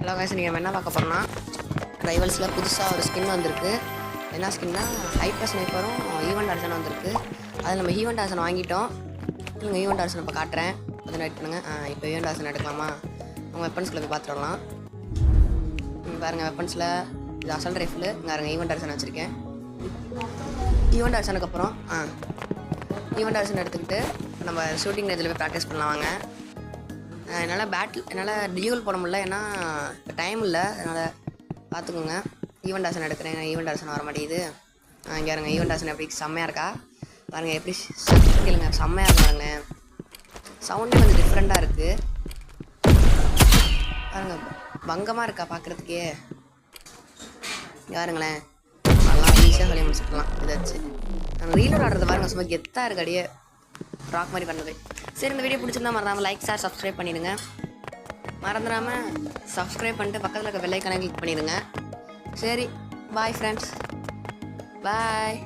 Hello guys, நீங்கள் என்ன பார்க்க போகிறோம்னா ரைவல்ஸில் புதுசாக ஒரு ஸ்கின் வந்திருக்கு. என்ன ஸ்கின்னா ஹைப்பர் ஸ்னைப்பரும் ஈவெண்ட் ஆர்சனும் வந்திருக்கு. அதில் நம்ம ஈவெண்ட் ஆர்சன் வாங்கிட்டோம். நீங்கள் ஈவெண்ட் ஆர்சன் இப்போ காட்டுறேன், கொஞ்சம் வெயிட் பண்ணுங்கள். இப்போ ஈவெண்ட் ஆர்சன் எடுக்கலாமா? அவங்க வெப்பன்ஸ்குள்ளே போய் பார்த்துடலாம். பாருங்கள், வெப்பன்ஸில் இது அசல் ரைஃபிள். இங்கே பாருங்கள், ஈவெண்ட் ஆர்சன் வச்சுருக்கேன். ஈவெண்ட் ஆர்சனுக்கு அப்புறம் ஈவெண்ட் ஆர்சன் எடுத்துக்கிட்டு நம்ம ஷூட்டிங் ரேஞ்சில் போய் ப்ராக்டிஸ் பண்ணலாம் வாங்க. என்னால் டியூல் போட முடியல, ஏன்னா இப்போ டைம் இல்லை. அதனால் பார்த்துக்கோங்க. ஈவெண்ட் ஆர்சன் எடுக்கிறேன், ஈவெண்ட் ஆர்சன் வர மாட்டேங்குது. இங்கே இருங்க, ஈவெண்ட் ஆர்சன் எப்படி செம்மையாக இருக்கா பாருங்கள். எப்படி கேளுங்க, செம்மையாக இருக்காங்க. சவுண்டே கொஞ்சம் டிஃப்ரெண்ட்டாக இருக்குது பாருங்கள். பங்கமாக இருக்கா பார்க்குறதுக்கே. யாருங்களேன், நல்லா ஈஸியாக சொல்லி முடிச்சுக்கலாம் இதை வச்சு. நாங்கள் ரீலோட் ஆடுறது பாருங்கள், சும்மா கெத்தாக இருக்கு. அடியே ராக் மாதிரி பண்ணது. சரி, இந்த வீடியோ பிடிச்சிருந்தா மறந்துடாமல் லைக் ஷேர் சப்ஸ்கிரைப் பண்ணிடுங்க. மறந்துடாமல் சப்ஸ்கிரைப் பண்ணிட்டு பக்கத்தில் இருக்க பெல் ஐகானை கிளிக் பண்ணிடுங்க. சரி, பாய் ஃப்ரெண்ட்ஸ், பாய்.